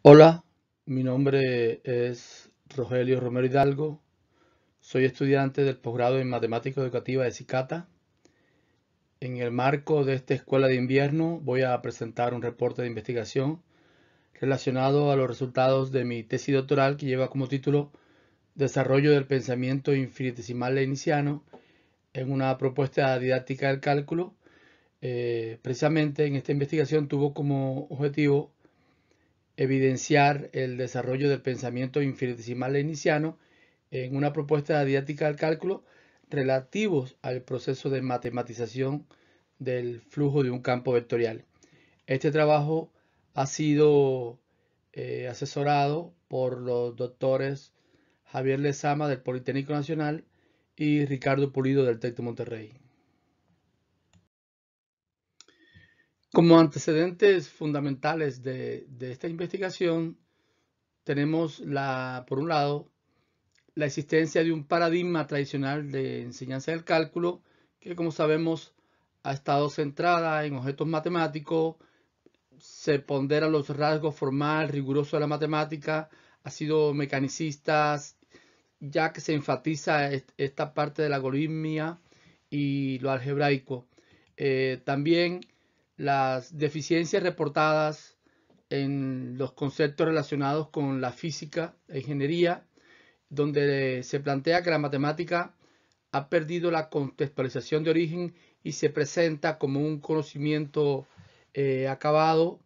Hola, mi nombre es Rogelio Romero Hidalgo. Soy estudiante del posgrado en Matemática Educativa de Cicata. En el marco de esta escuela de invierno voy a presentar un reporte de investigación relacionado a los resultados de mi tesis doctoral que lleva como título Desarrollo del pensamiento infinitesimal leiniciano en una propuesta didáctica del cálculo. Precisamente en esta investigación tuvo como objetivo evidenciar el desarrollo del pensamiento infinitesimal leiniciano en una propuesta didáctica del cálculo relativos al proceso de matematización del flujo de un campo vectorial. Este trabajo ha sido asesorado por los doctores Javier Lezama del Politécnico Nacional y Ricardo Pulido del TEC de Monterrey. Como antecedentes fundamentales de esta investigación, tenemos por un lado, la existencia de un paradigma tradicional de enseñanza del cálculo que, como sabemos, ha estado centrada en objetos matemáticos, se ponderan los rasgos formal, riguroso de la matemática, ha sido mecanicista, ya que se enfatiza esta parte de la algoritmia y lo algebraico. También las deficiencias reportadas en los conceptos relacionados con la física e ingeniería, donde se plantea que la matemática ha perdido la contextualización de origen y se presenta como un conocimiento acabado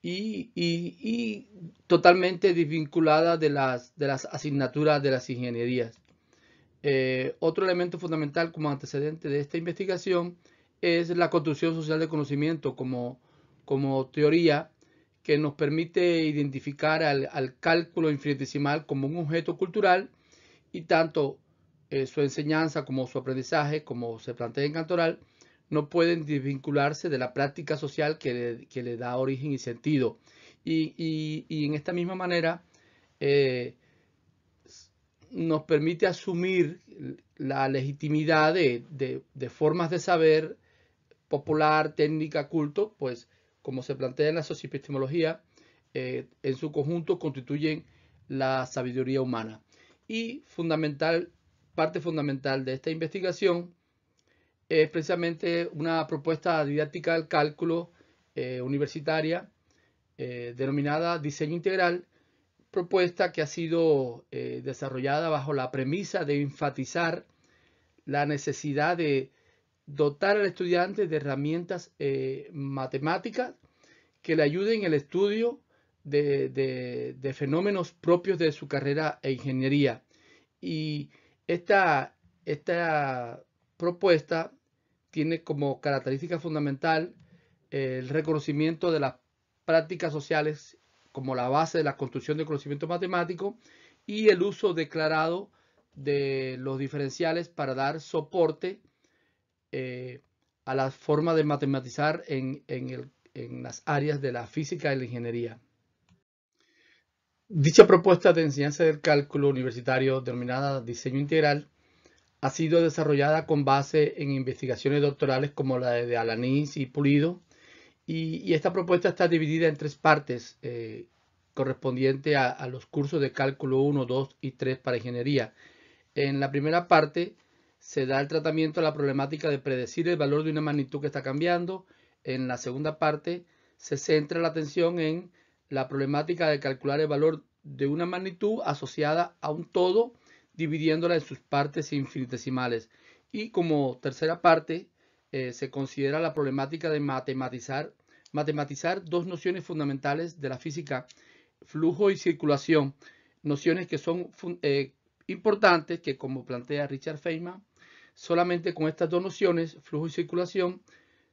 y totalmente desvinculada de las asignaturas de las ingenierías. Otro elemento fundamental como antecedente de esta investigación es la construcción social de conocimiento como teoría que nos permite identificar al cálculo infinitesimal como un objeto cultural y tanto su enseñanza como su aprendizaje, como se plantea en Cantoral, no pueden desvincularse de la práctica social que le da origen y sentido. Y en esta misma manera eh, nos permite asumir la legitimidad de formas de saber popular, técnica, culto, pues como se plantea en la socioepistemología, en su conjunto constituyen la sabiduría humana. Y parte fundamental de esta investigación es precisamente una propuesta didáctica del cálculo universitaria denominada diseño integral, propuesta que ha sido desarrollada bajo la premisa de enfatizar la necesidad de dotar al estudiante de herramientas matemáticas que le ayuden en el estudio de fenómenos propios de su carrera e ingeniería. Y esta propuesta tiene como característica fundamental el reconocimiento de las prácticas sociales como la base de la construcción de conocimiento matemático y el uso declarado de los diferenciales para dar soporte a la forma de matematizar en las áreas de la física y la ingeniería. Dicha propuesta de enseñanza del cálculo universitario denominada diseño integral ha sido desarrollada con base en investigaciones doctorales como la de Alanís y Pulido, y esta propuesta está dividida en tres partes correspondiente a los cursos de cálculo 1, 2 y 3 para ingeniería. En la primera parte se da el tratamiento a la problemática de predecir el valor de una magnitud que está cambiando. En la segunda parte se centra la atención en la problemática de calcular el valor de una magnitud asociada a un todo, dividiéndola en sus partes infinitesimales. Y como tercera parte se considera la problemática de matematizar dos nociones fundamentales de la física, flujo y circulación, nociones que son importantes que, como plantea Richard Feynman, solamente con estas dos nociones, flujo y circulación,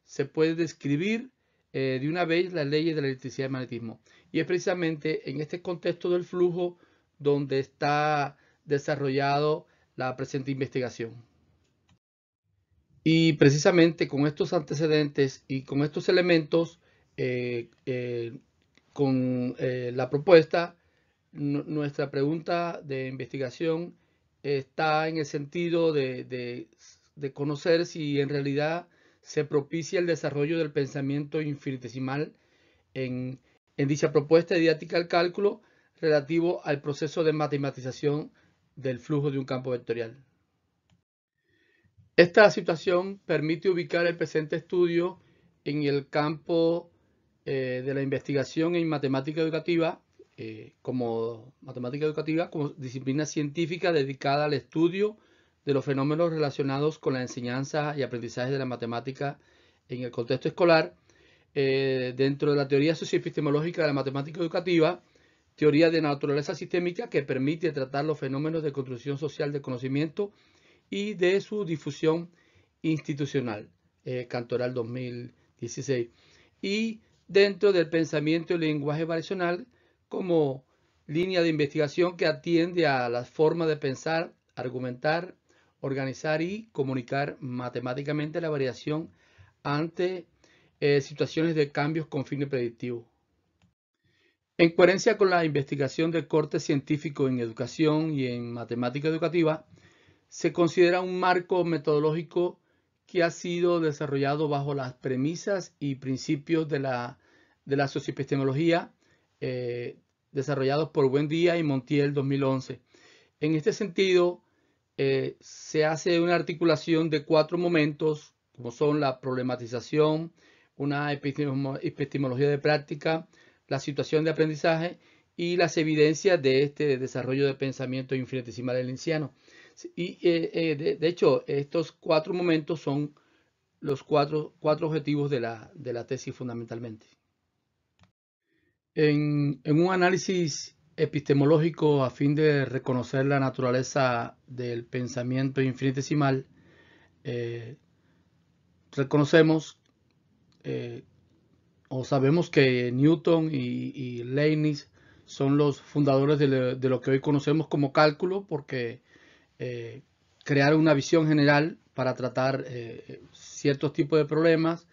se puede describir de una vez las leyes de la electricidad y el magnetismo. Y es precisamente en este contexto del flujo donde está desarrollado la presente investigación. Y precisamente con estos antecedentes y con estos elementos, con la propuesta, nuestra pregunta de investigación está en el sentido de conocer si en realidad se propicia el desarrollo del pensamiento infinitesimal en, en dicha propuesta didáctica del cálculo relativo al proceso de matematización del flujo de un campo vectorial. Esta situación permite ubicar el presente estudio en el campo de la investigación en matemática educativa como disciplina científica dedicada al estudio de los fenómenos relacionados con la enseñanza y aprendizaje de la matemática en el contexto escolar, dentro de la teoría socioepistemológica de la matemática educativa, teoría de naturaleza sistémica que permite tratar los fenómenos de construcción social del conocimiento y de su difusión institucional, Cantoral 2016, y dentro del pensamiento y lenguaje variacional como línea de investigación que atiende a las formas de pensar, argumentar, organizar y comunicar matemáticamente la variación ante situaciones de cambios con fines predictivos. En coherencia con la investigación del corte científico en educación y en matemática educativa, se considera un marco metodológico que ha sido desarrollado bajo las premisas y principios de la socioepistemología desarrollados por Buendía y Montiel 2011. En este sentido, se hace una articulación de 4 momentos, como son la problematización, una epistemología de práctica, la situación de aprendizaje y las evidencias de este desarrollo de pensamiento infinitesimal leibniziano. Y de hecho, estos 4 momentos son los cuatro objetivos de la tesis fundamentalmente. En un análisis epistemológico a fin de reconocer la naturaleza del pensamiento infinitesimal, reconocemos o sabemos que Newton y Leibniz son los fundadores de lo que hoy conocemos como cálculo, porque crearon una visión general para tratar ciertos tipos de problemas,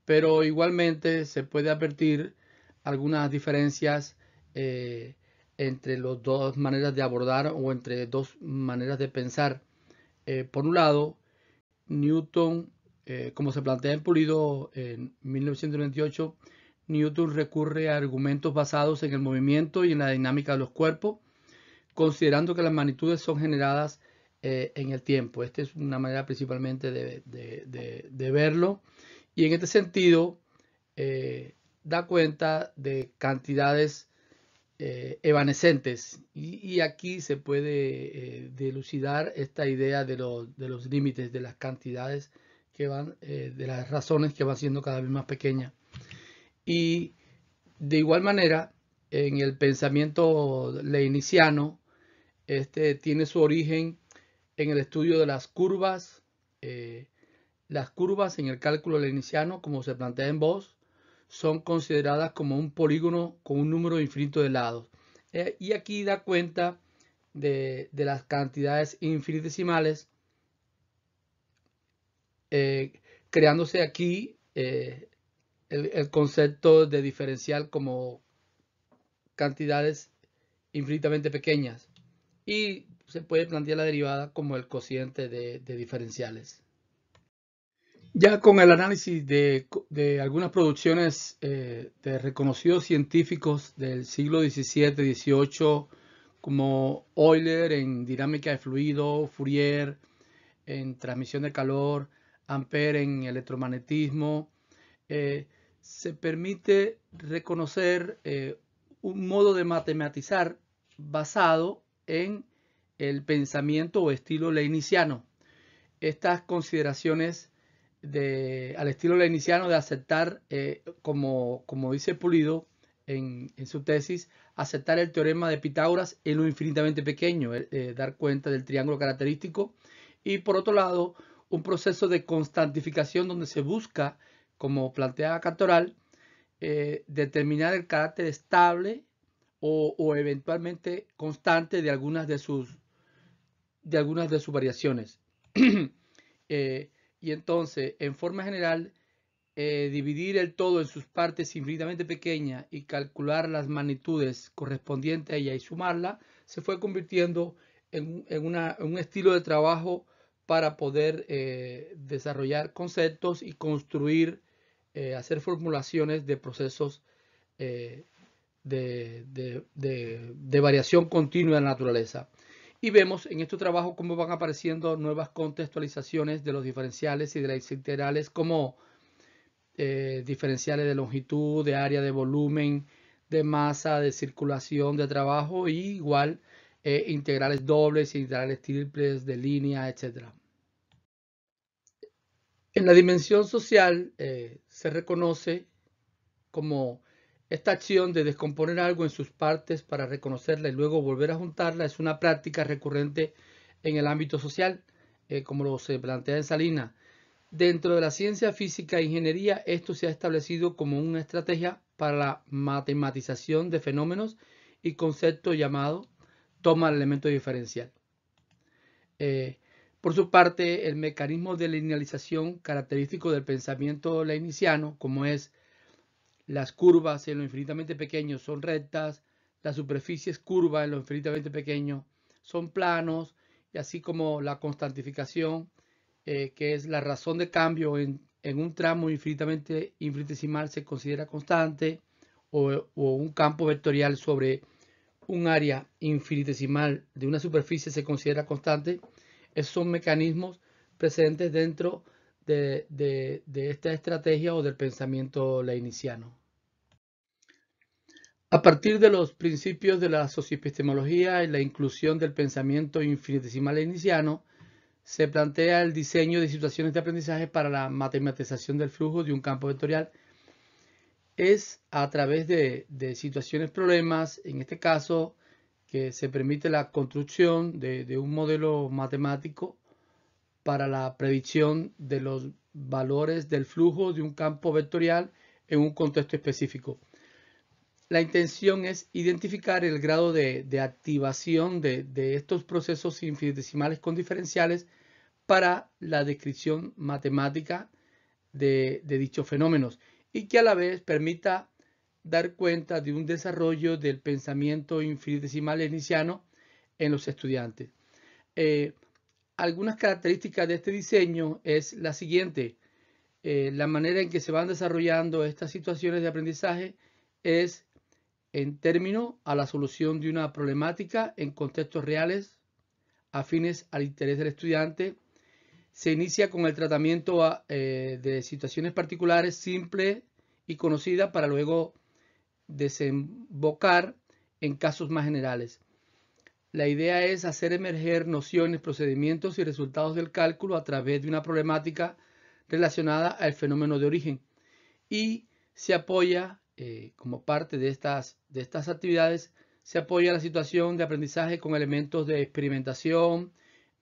pero igualmente se puede advertir algunas diferencias entre las dos maneras de abordar o entre dos maneras de pensar. Por un lado, Newton, como se plantea en Pulido en 1998, Newton recurre a argumentos basados en el movimiento y en la dinámica de los cuerpos, considerando que las magnitudes son generadas en el tiempo. Esta es una manera principalmente de verlo. Y en este sentido, da cuenta de cantidades evanescentes. Y aquí se puede dilucidar esta idea de los límites, de las cantidades que van, de las razones que van siendo cada vez más pequeñas. Y de igual manera, en el pensamiento leibniziano, este tiene su origen en el estudio de las curvas. Las curvas en el cálculo leibniziano, como se plantea en Boss, son consideradas como un polígono con un número infinito de lados. Y aquí da cuenta de las cantidades infinitesimales, creándose aquí el concepto de diferencial como cantidades infinitamente pequeñas. Y se puede plantear la derivada como el cociente de diferenciales. Ya con el análisis de algunas producciones de reconocidos científicos del siglo XVII, XVIII, como Euler en dinámica de fluido, Fourier en transmisión de calor, Ampère en electromagnetismo, se permite reconocer un modo de matematizar basado en el pensamiento o estilo leibniziano. Estas consideraciones al estilo leibniziano de aceptar, como dice Pulido en su tesis, aceptar el teorema de Pitágoras en lo infinitamente pequeño, dar cuenta del triángulo característico, y por otro lado, un proceso de constantificación donde se busca, como plantea Cantoral, determinar el carácter estable o eventualmente constante de algunas de sus variaciones. Y entonces, en forma general, dividir el todo en sus partes infinitamente pequeñas y calcular las magnitudes correspondientes a ella y sumarla, se fue convirtiendo en un estilo de trabajo para poder desarrollar conceptos y construir, hacer formulaciones de procesos de variación continua en la naturaleza. Y vemos en este trabajo cómo van apareciendo nuevas contextualizaciones de los diferenciales y de las integrales, como diferenciales de longitud, de área, de volumen, de masa, de circulación, de trabajo, y igual integrales dobles, integrales triples, de línea, etc. En la dimensión social se reconoce como esta acción de descomponer algo en sus partes para reconocerla y luego volver a juntarla es una práctica recurrente en el ámbito social, como lo se plantea en Salinas. Dentro de la ciencia física e ingeniería, esto se ha establecido como una estrategia para la matematización de fenómenos y concepto llamado toma del elemento diferencial. Por su parte, el mecanismo de linealización característico del pensamiento leibniziano, como es las curvas en lo infinitamente pequeño son rectas, las superficies curvas en lo infinitamente pequeño son planos, y así como la constantificación, que es la razón de cambio en un tramo infinitesimal se considera constante, o un campo vectorial sobre un área infinitesimal de una superficie se considera constante. Esos son mecanismos presentes dentro de esta estrategia o del pensamiento leibniziano. A partir de los principios de la socioepistemología y la inclusión del pensamiento infinitesimal leibniziano, se plantea el diseño de situaciones de aprendizaje para la matematización del flujo de un campo vectorial. Es a través de situaciones problemas, en este caso, que se permite la construcción de un modelo matemático para la predicción de los valores del flujo de un campo vectorial en un contexto específico. La intención es identificar el grado de activación de estos procesos infinitesimales con diferenciales para la descripción matemática de dichos fenómenos, y que a la vez permita dar cuenta de un desarrollo del pensamiento infinitesimal leibniziano en los estudiantes. Algunas características de este diseño es la siguiente. La manera en que se van desarrollando estas situaciones de aprendizaje es en términos a la solución de una problemática en contextos reales afines al interés del estudiante. Se inicia con el tratamiento de situaciones particulares simples y conocidas para luego desembocar en casos más generales. La idea es hacer emerger nociones, procedimientos y resultados del cálculo a través de una problemática relacionada al fenómeno de origen, y se apoya, como parte de estas actividades, se apoya la situación de aprendizaje con elementos de experimentación,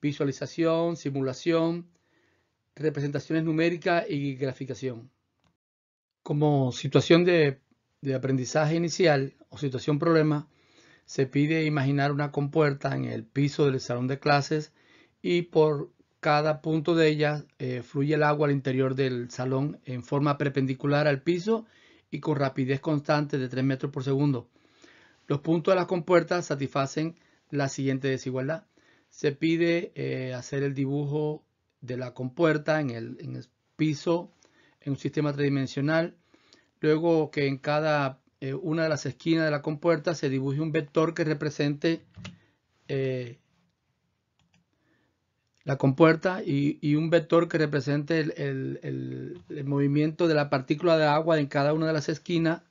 visualización, simulación, representaciones numéricas y graficación. Como situación de aprendizaje inicial o situación problema, se pide imaginar una compuerta en el piso del salón de clases, y por cada punto de ella fluye el agua al interior del salón en forma perpendicular al piso y con rapidez constante de 3 metros por segundo. Los puntos de las compuertas satisfacen la siguiente desigualdad. Se pide hacer el dibujo de la compuerta en el piso en un sistema tridimensional. Luego que en cada una de las esquinas de la compuerta se dibuje un vector que represente la compuerta, y un vector que represente el movimiento de la partícula de agua en cada una de las esquinas.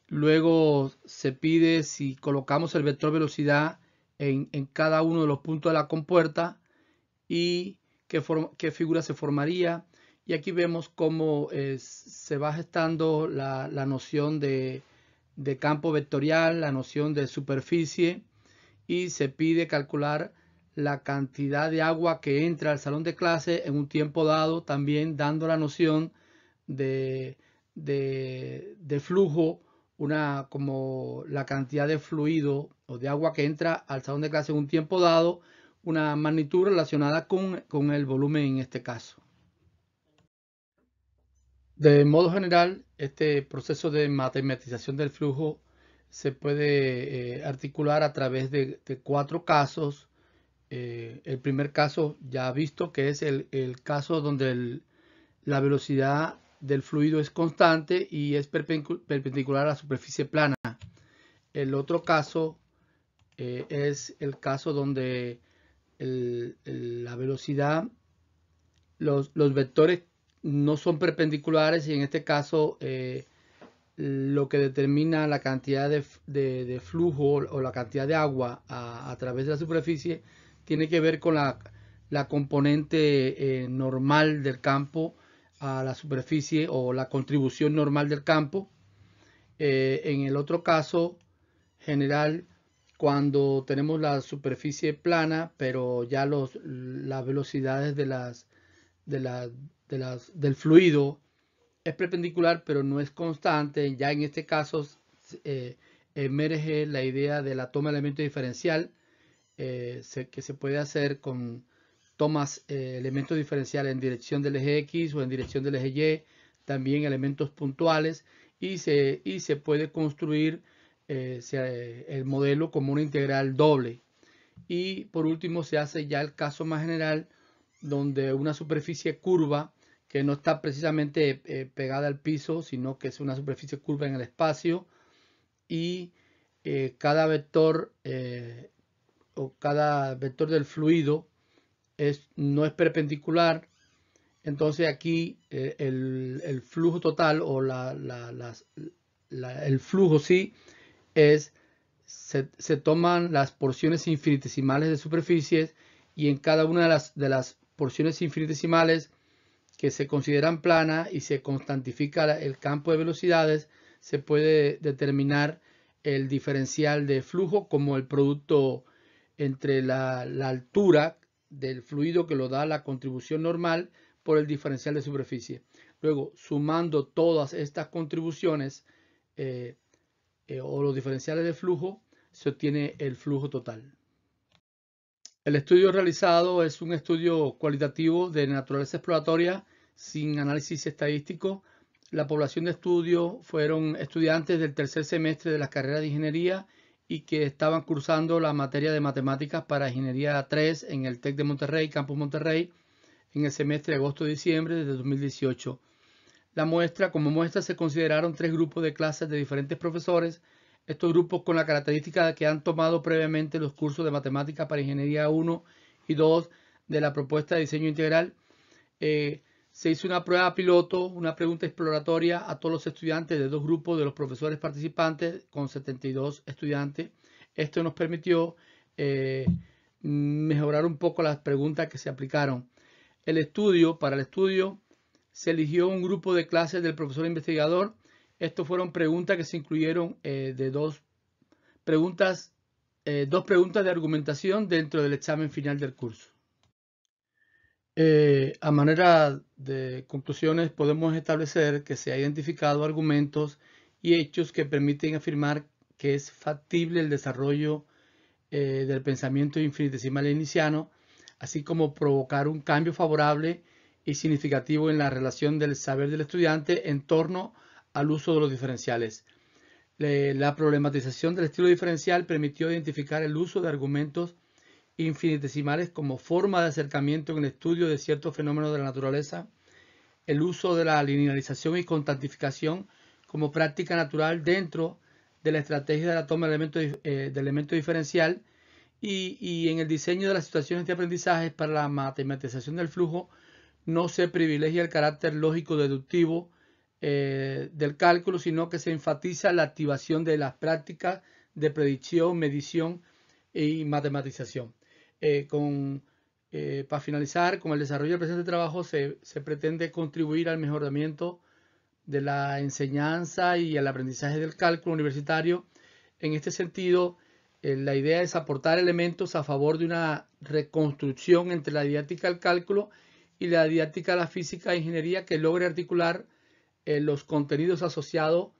Luego se pide si colocamos el vector velocidad en cada uno de los puntos de la compuerta y qué figura se formaría. Y aquí vemos cómo se va gestando la noción de campo vectorial, la noción de superficie, y se pide calcular la cantidad de agua que entra al salón de clase en un tiempo dado, también dando la noción de flujo, como la cantidad de fluido o de agua que entra al salón de clase en un tiempo dado, una magnitud relacionada con el volumen en este caso. De modo general, este proceso de matematización del flujo se puede articular a través de 4 casos. El primer caso ya visto, que es el caso donde la velocidad del fluido es constante y es perpendicular a la superficie plana. El otro caso es el caso donde la velocidad, los vectores no son perpendiculares, y en este caso lo que determina la cantidad de flujo o la cantidad de agua a través de la superficie tiene que ver con la componente normal del campo a la superficie, o la contribución normal del campo. En el otro caso general, cuando tenemos la superficie plana, pero ya las velocidades del fluido es perpendicular, pero no es constante. Ya en este caso emerge la idea de la toma de elemento diferencial, que se puede hacer con tomas elementos diferenciales en dirección del eje X o en dirección del eje Y, también elementos puntuales, y se puede construir el modelo como una integral doble. Y por último se hace ya el caso más general, donde una superficie curva que no está precisamente pegada al piso, sino que es una superficie curva en el espacio, y cada vector o cada vector del fluido no es perpendicular. Entonces aquí el flujo total o el flujo sí se toman las porciones infinitesimales de superficies, y en cada una de las porciones infinitesimales que se consideran planas y se constantifica el campo de velocidades, se puede determinar el diferencial de flujo como el producto entre la altura del fluido, que lo da la contribución normal, por el diferencial de superficie. Luego, sumando todas estas contribuciones o los diferenciales de flujo, se obtiene el flujo total. El estudio realizado es un estudio cualitativo de naturaleza exploratoria sin análisis estadístico. La población de estudio fueron estudiantes del tercer semestre de las carreras de ingeniería y que estaban cursando la materia de matemáticas para ingeniería 3 en el TEC de Monterrey, Campus Monterrey, en el semestre de agosto-diciembre de 2018. Como muestra se consideraron 3 grupos de clases de diferentes profesores. Estos grupos, con la característica de que han tomado previamente los cursos de matemáticas para ingeniería 1 y 2 de la propuesta de diseño integral, se hizo una prueba piloto, una pregunta exploratoria a todos los estudiantes de 2 grupos de los profesores participantes, con 72 estudiantes. Esto nos permitió mejorar un poco las preguntas que se aplicaron. Para el estudio se eligió un grupo de clases del profesor investigador. Estas fueron preguntas que se incluyeron dos preguntas de argumentación dentro del examen final del curso. A manera de conclusiones, podemos establecer que se han identificado argumentos y hechos que permiten afirmar que es factible el desarrollo del pensamiento infinitesimal leiniciano, así como provocar un cambio favorable y significativo en la relación del saber del estudiante en torno al uso de los diferenciales. La problematización del estilo diferencial permitió identificar el uso de argumentos infinitesimales como forma de acercamiento en el estudio de ciertos fenómenos de la naturaleza, el uso de la linealización y constantificación como práctica natural dentro de la estrategia de la toma de elemento diferencial, y en el diseño de las situaciones de aprendizaje para la matematización del flujo no se privilegia el carácter lógico-deductivo del cálculo, sino que se enfatiza la activación de las prácticas de predicción, medición y matematización. Para finalizar, con el desarrollo del presente trabajo se pretende contribuir al mejoramiento de la enseñanza y al aprendizaje del cálculo universitario. En este sentido, la idea es aportar elementos a favor de una reconstrucción entre la didáctica del cálculo y la didáctica de la física e ingeniería, que logre articular los contenidos asociados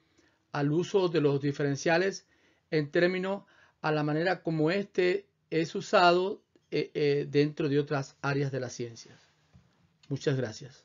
al uso de los diferenciales en términos a la manera como este es usado dentro de otras áreas de las ciencias. Muchas gracias.